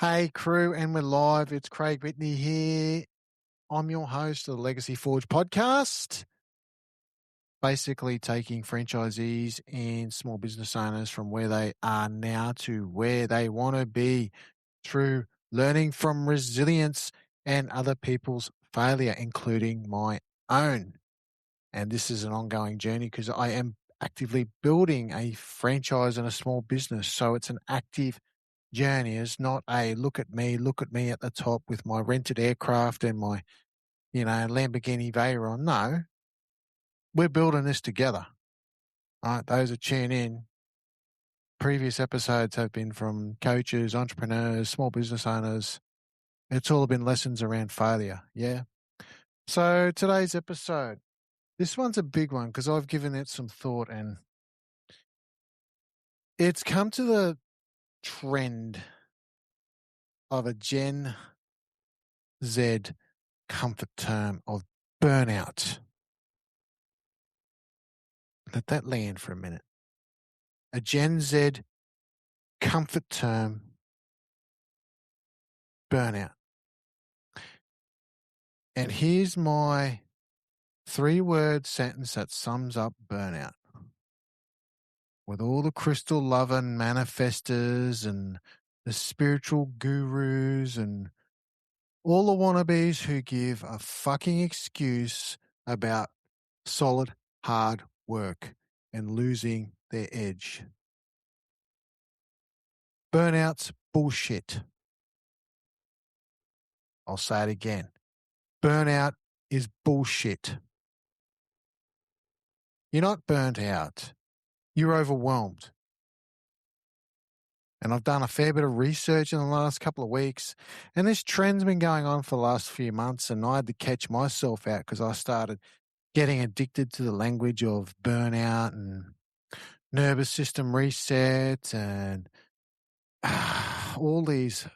Hey crew, and we're live. It's Craig Whitney here. I'm your host of the Legacy Forge podcast, basically taking franchisees and small business owners from where they are now to where they want to be through learning from resilience and other people's failure, including my own. And this is an ongoing journey because I am actively building a franchise and a small business. So it's an active journey. It's not a look at me at the top with my rented aircraft and my, Lamborghini Veyron. No, we're building this together. All right, those that tune in, previous episodes have been from coaches, entrepreneurs, small business owners. It's all been lessons around failure. Yeah. So today's episode, this one's a big one because I've given it some thought and it's come to the trend of a Gen Z comfort term of burnout. Let that land for a minute. A Gen Z comfort term, burnout. And here's my 3-word sentence that sums up burnout. With all the crystal loving manifestors and the spiritual gurus and all the wannabes who give a fucking excuse about solid, hard work and losing their edge. Burnout's bullshit. I'll say it again. Burnout is bullshit. You're not burnt out. You're overwhelmed. And I've done a fair bit of research in the last couple of weeks, and this trend's been going on for the last few months, and I had to catch myself out because I started getting addicted to the language of burnout and nervous system reset and all these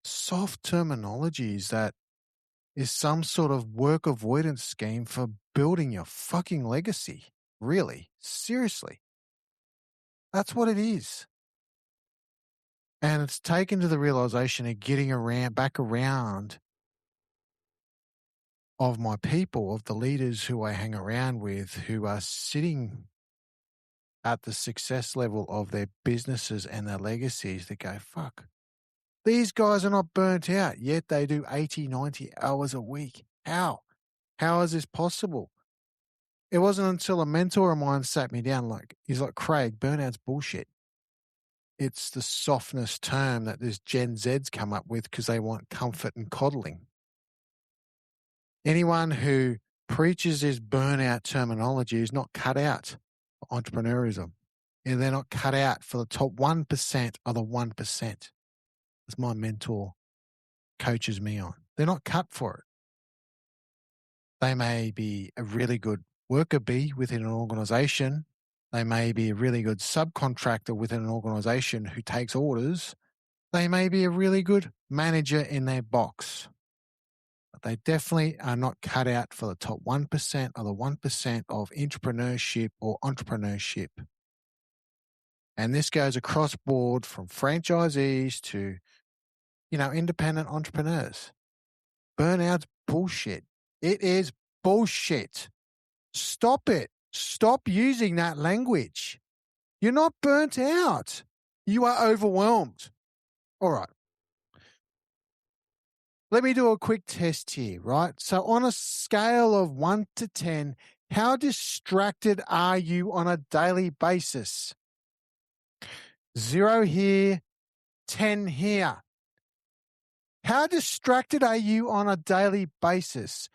soft terminologies that is some sort of work avoidance scheme for building your fucking legacy. Really? Seriously? That's what it is. And it's taken to the realization of getting back around of my people, of the leaders who I hang around with, who are sitting at the success level of their businesses and their legacies that go, fuck, these guys are not burnt out, yet they do 80, 90 hours a week. How? How is this possible? It wasn't until a mentor of mine sat me down he's like, Craig, burnout's bullshit. It's the softness term that this Gen Z's come up with because they want comfort and coddling. Anyone who preaches this burnout terminology is not cut out for entrepreneurialism. And they're not cut out for the top 1% of the 1%. As my mentor coaches me on. They're not cut for it. They may be a really good worker bee within an organization. They may be a really good subcontractor within an organization who takes orders. They may be a really good manager in their box. But they definitely are not cut out for the top 1% of the 1% of intrapreneurship or entrepreneurship. And this goes across board from franchisees to, independent entrepreneurs. Burnout's bullshit. It is bullshit. Stop it. Stop using that language. You're not burnt out. You are overwhelmed. All right. Let me do a quick test here, right? So on a scale of 1 to 10, how distracted are you on a daily basis? 0 here, 10 here. How distracted are you on a daily basis?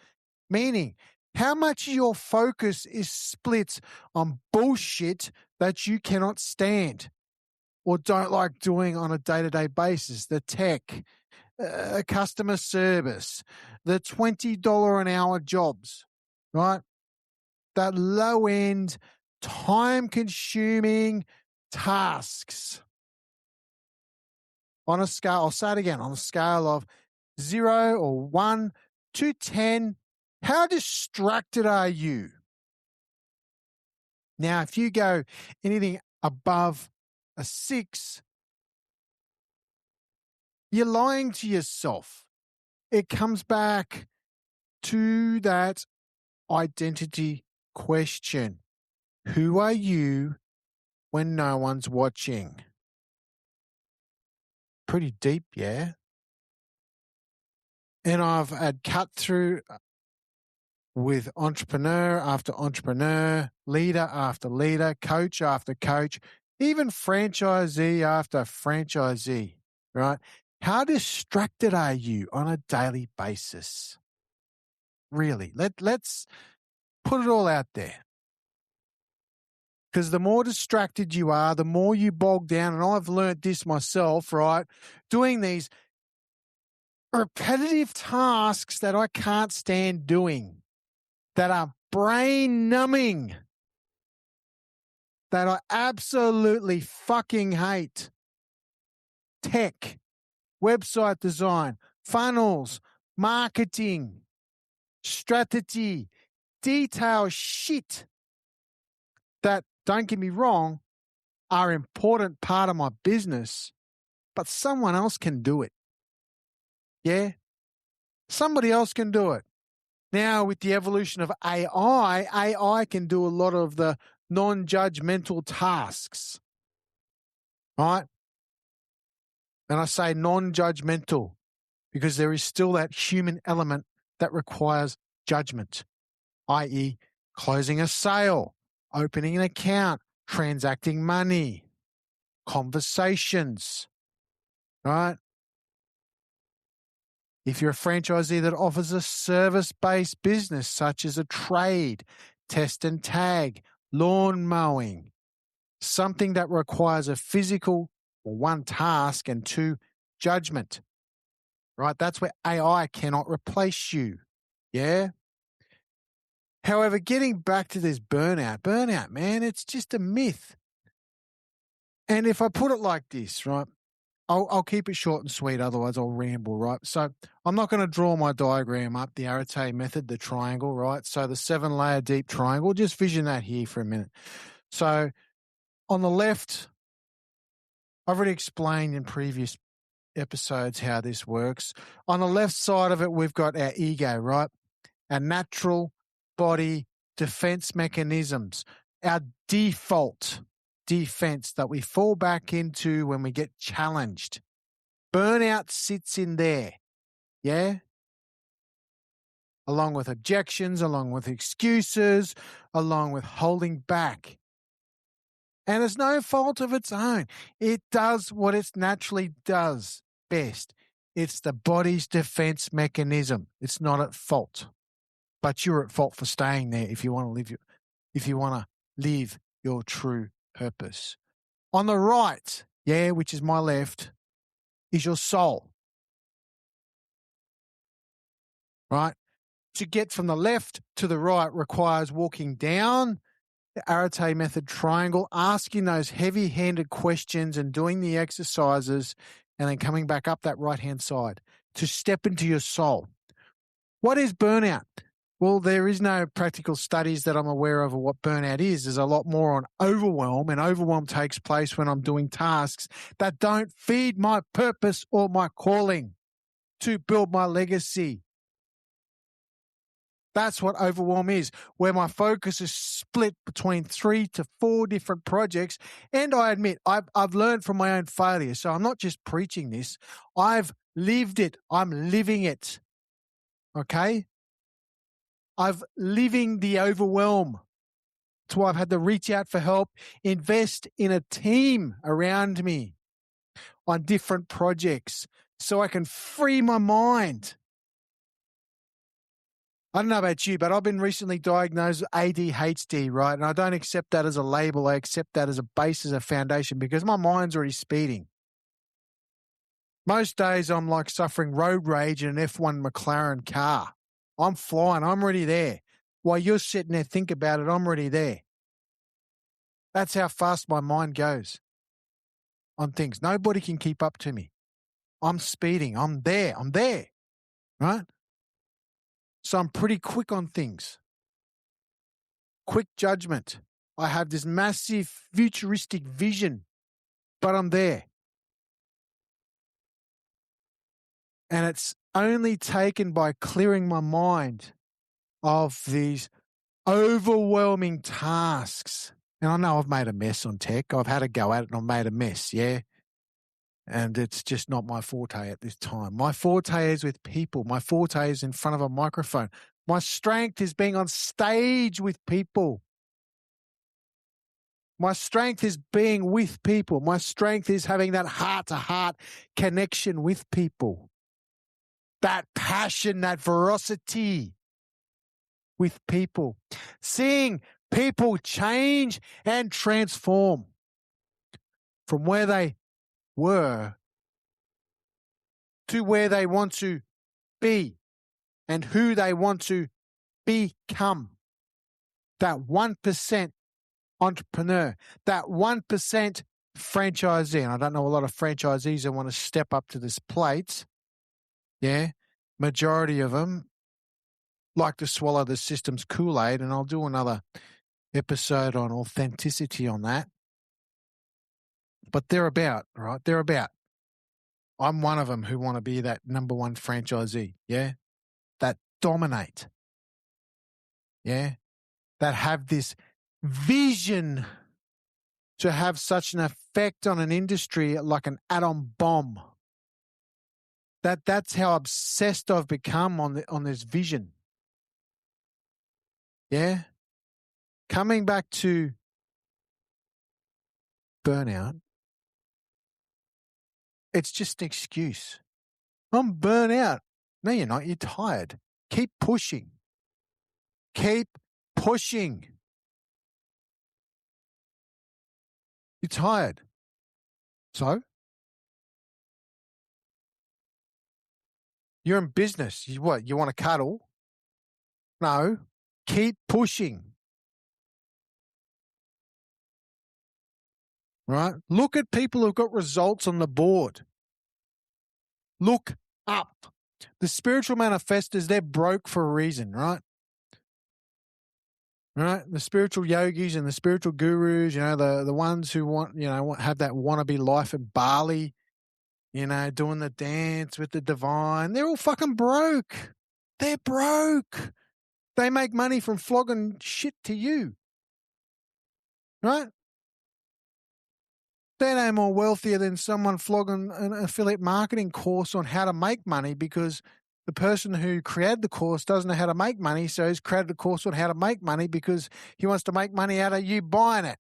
Meaning, how much of your focus is split on bullshit that you cannot stand or don't like doing on a day-to-day basis? The tech, customer service, the $20 an hour jobs, right? That low-end, time-consuming tasks. On a scale, I'll say it again, on a scale of 0 or 1 to 10, how distracted are you? Now, if you go anything above a 6, You're lying to yourself. It comes back to that identity question. Who are you when no one's watching? Pretty deep, yeah? And I've had cut through with entrepreneur after entrepreneur, leader after leader, coach after coach, even franchisee after franchisee, right? How distracted are you on a daily basis? Really, let's put it all out there. Because the more distracted you are, the more you bog down. And I've learned this myself, right? Doing these repetitive tasks that I can't stand doing, that are brain numbing, that I absolutely fucking hate. Tech, website design, funnels, marketing, strategy, detail shit that, don't get me wrong, are an important part of my business, but someone else can do it. Yeah? Somebody else can do it. Now, with the evolution of AI can do a lot of the non-judgmental tasks, right? And I say non-judgmental because there is still that human element that requires judgment, i.e., closing a sale, opening an account, transacting money, conversations, right? If you're a franchisee that offers a service-based business such as a trade, test and tag, lawn mowing, something that requires a physical, or one, task, and two, judgment, right? That's where AI cannot replace you, yeah? However, getting back to this burnout, man, it's just a myth. And if I put it like this, right, I'll keep it short and sweet, otherwise I'll ramble, right? So I'm not going to draw my diagram up, the Arete Method, the triangle, right? So the 7-layer deep triangle, just vision that here for a minute. So on the left, I've already explained in previous episodes how this works. On the left side of it, we've got our ego, right? Our natural body defense mechanisms, our default defense that we fall back into when we get challenged. Burnout sits in there, yeah? Along with objections, along with excuses, along with holding back. And it's no fault of its own. It does what it naturally does best. It's the body's defense mechanism. It's not at fault. But you're at fault for staying there if you want to live your true purpose. On the right, yeah, which is my left, is your soul. Right? To get from the left to the right requires walking down the Arete Method triangle, asking those heavy-handed questions and doing the exercises, and then coming back up that right-hand side to step into your soul. What is burnout? Well, there is no practical studies that I'm aware of what burnout is. There's a lot more on overwhelm, and overwhelm takes place when I'm doing tasks that don't feed my purpose or my calling to build my legacy. That's what overwhelm is, where my focus is split between 3 to 4 different projects. And I admit, I've learned from my own failure. So I'm not just preaching this. I've lived it. I'm living it. Okay? I've living the overwhelm. That's why I've had to reach out for help, invest in a team around me on different projects so I can free my mind. I don't know about you, but I've been recently diagnosed with ADHD, right? And I don't accept that as a label. I accept that as a base, as a foundation, because my mind's already speeding. Most days I'm like suffering road rage in an F1 McLaren car. I'm flying. I'm already there. While you're sitting there, think about it, I'm already there. That's how fast my mind goes on things. Nobody can keep up to me. I'm speeding. I'm there, right? So I'm pretty quick on things. Quick judgment. I have this massive futuristic vision, but I'm there. And it's only taken by clearing my mind of these overwhelming tasks. And I know I've made a mess on tech. I've had a go at it and I've made a mess, yeah? And it's just not my forte at this time. My forte is with people. My forte is in front of a microphone. My strength is being on stage with people. My strength is being with people. My strength is having that heart-to-heart connection with people. That passion, that ferocity with people. Seeing people change and transform from where they were to where they want to be and who they want to become. That 1% entrepreneur, that 1% franchisee. And I don't know a lot of franchisees that want to step up to this plate. Yeah. Majority of them like to swallow the system's Kool-Aid, and I'll do another episode on authenticity on that. But they're about, right? They're about. I'm one of them who want to be that number one franchisee, yeah? That dominate, yeah? That have this vision to have such an effect on an industry like an atom bomb. That's how obsessed I've become on this vision. Yeah? Coming back to burnout, it's just an excuse. I'm burnt out. No, you're not. You're tired. Keep pushing. Keep pushing. You're tired. So? You're in business. You what? You want to cuddle? No. Keep pushing. Right? Look at people who've got results on the board. Look up. The spiritual manifestors, they're broke for a reason, right? Right? The spiritual yogis and the spiritual gurus, the ones who want, have that wannabe life in Bali, doing the dance with the divine. They're all fucking broke. They're broke. They make money from flogging shit to you. Right? They're no more wealthier than someone flogging an affiliate marketing course on how to make money, because the person who created the course doesn't know how to make money, so he's created a course on how to make money because he wants to make money out of you buying it,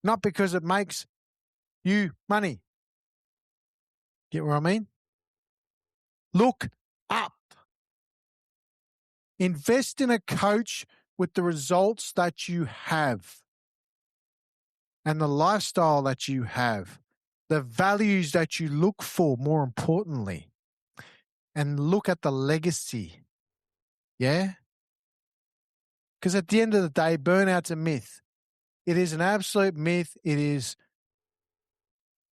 not because it makes you money. Get what I mean? Look up. Invest in a coach with the results that you have and the lifestyle that you have, the values that you look for, more importantly, and look at the legacy. Yeah? Because at the end of the day, burnout's a myth. It is an absolute myth. It is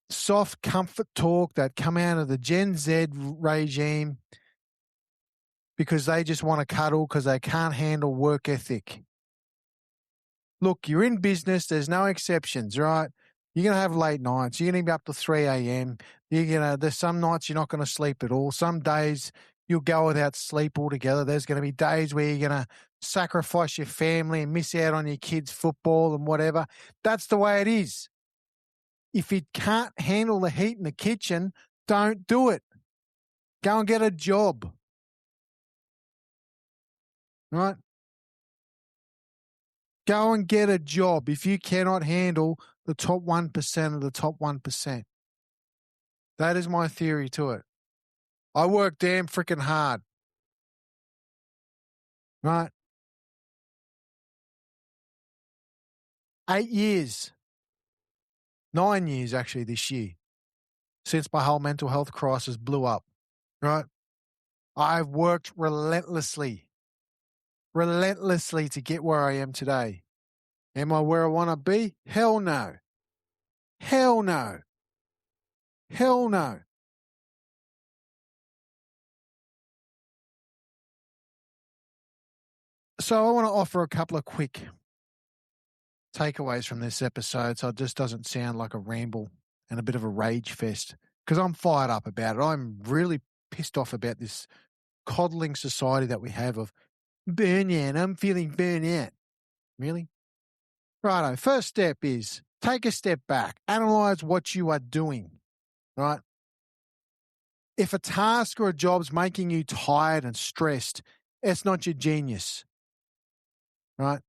soft comfort talk that come out of the Gen Z regime because they just want to cuddle because they can't handle work ethic. Look, you're in business. There's no exceptions, right? You're going to have late nights. You're going to be up to 3 a.m. There's some nights you're not going to sleep at all. Some days you'll go without sleep altogether. There's going to be days where you're going to sacrifice your family and miss out on your kids' football and whatever. That's the way it is. If you can't handle the heat in the kitchen, don't do it. Go and get a job. Right? Go and get a job if you cannot handle the top 1% of the top 1%. That is my theory to it. I work damn freaking hard. Right? 8 years. 9 years actually this year since my whole mental health crisis blew up. Right? I've worked relentlessly to get where I am today. Am I where I want to be? Hell no. Hell no. Hell no. So I want to offer a couple of quick takeaways from this episode so it just doesn't sound like a ramble and a bit of a rage fest, because I'm fired up about it. I'm really pissed off about this coddling society that we have of burnout. I'm feeling burnout. Really? Righto. First step is take a step back, analyze what you are doing, right? If a task or a job's making you tired and stressed, it's not your genius, right?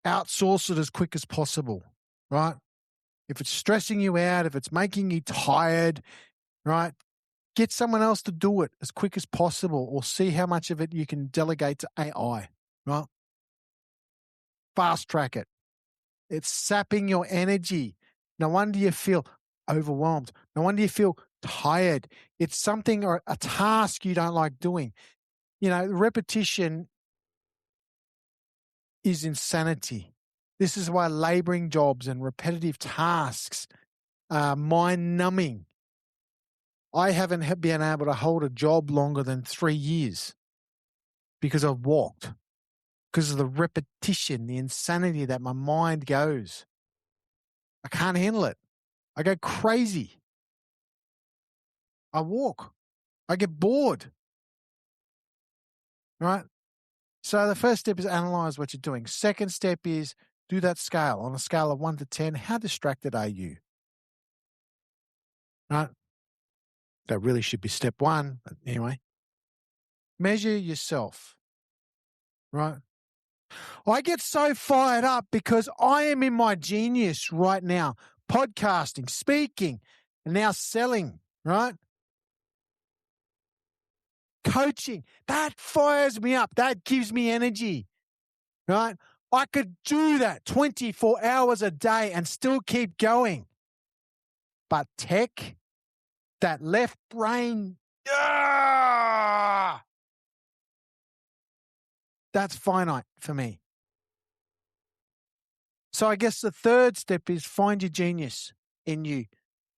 Outsource it as quick as possible, right? If it's stressing you out, if it's making you tired, right? Get someone else to do it as quick as possible, or see how much of it you can delegate to AI, right? Fast track it. It's sapping your energy. No wonder you feel overwhelmed. No wonder you feel tired. It's something or a task you don't like doing. You know, repetition is insanity. This is why laboring jobs and repetitive tasks are mind numbing. I haven't been able to hold a job longer than 3 years because I've walked, because of the repetition, the insanity that my mind goes. I can't handle it. I go crazy. I walk. I get bored. Right? So the first step is analyze what you're doing. Second step is do that scale. On a scale of 1 to 10, how distracted are you? Right? That really should be step 1. But anyway, measure yourself. Right? I get so fired up because I am in my genius right now. Podcasting, speaking, and now selling, right? Coaching. That fires me up. That gives me energy, right? I could do that 24 hours a day and still keep going. But tech, that left brain, that's finite for me. So I guess the third step is find your genius in you.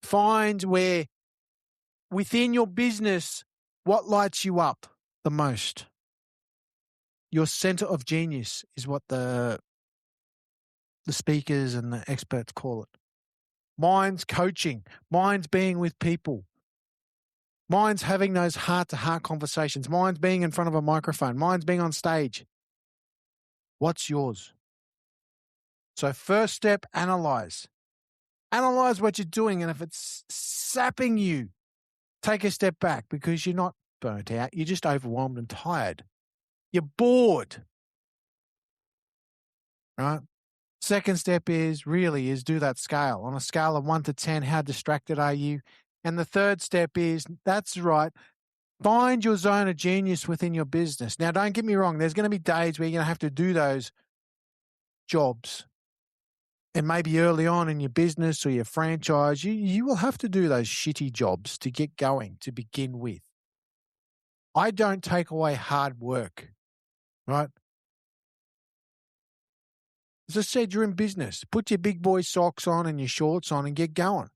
Find where within your business, what lights you up the most. Your center of genius is what the speakers and the experts call it. Mine's coaching. Mine's being with people. Mine's having those heart-to-heart conversations. Mine's being in front of a microphone. Mine's being on stage. What's yours? So first step, analyze. Analyze what you're doing, and if it's sapping you, take a step back because you're not burnt out. You're just overwhelmed and tired. You're bored. Right? Second step is do that scale. On a scale of 1 to 10, how distracted are you? And the third step is, that's right, find your zone of genius within your business. Now, don't get me wrong. There's going to be days where you're going to have to do those jobs. And maybe early on in your business or your franchise, you will have to do those shitty jobs to get going, to begin with. I don't take away hard work, right? As I said, you're in business. Put your big boy socks on and your shorts on and get going,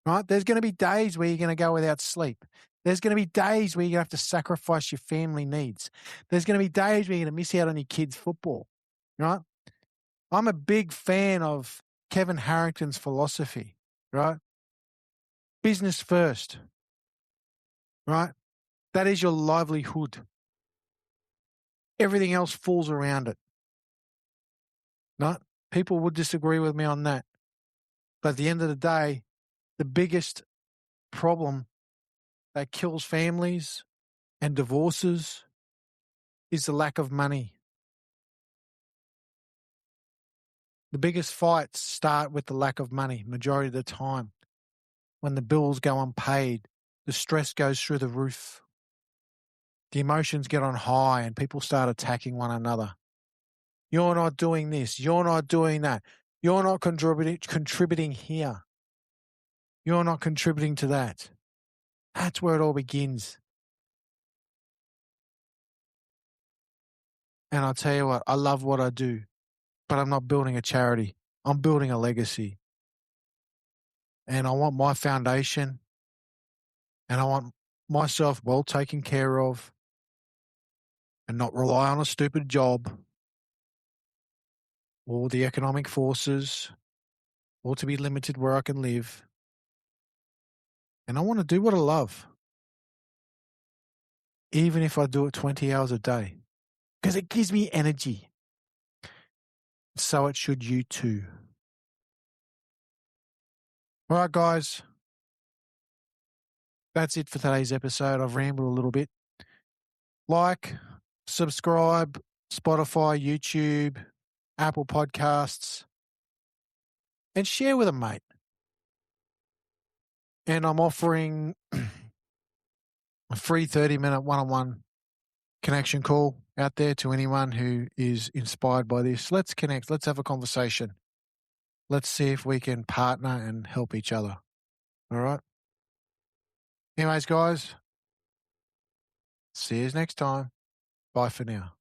right? There's going to be days where you're going to go without sleep. There's going to be days where you're going to have to sacrifice your family needs. There's going to be days where you're going to miss out on your kids' football, right? I'm a big fan of Kevin Harrington's philosophy, right? Business first, right? That is your livelihood. Everything else falls around it. Right? People would disagree with me on that. But at the end of the day, the biggest problem that kills families and divorces is the lack of money. The biggest fights start with the lack of money, majority of the time. When the bills go unpaid, the stress goes through the roof. The emotions get on high and people start attacking one another. You're not doing this. You're not doing that. You're not contributing here. You're not contributing to that. That's where it all begins. And I'll tell you what, I love what I do, but I'm not building a charity. I'm building a legacy. And I want my foundation and I want myself well taken care of and not rely on a stupid job or the economic forces or to be limited where I can live. And I want to do what I love, even if I do it 20 hours a day, because it gives me energy. So it should you too. All right, guys. That's it for today's episode. I've rambled a little bit. Like, subscribe, Spotify, YouTube, Apple Podcasts, and share with a mate. And I'm offering a free 30-minute one-on-one connection call out there to anyone who is inspired by this. Let's connect. Let's have a conversation. Let's see if we can partner and help each other. All right? Anyways, guys, see you next time. Bye for now.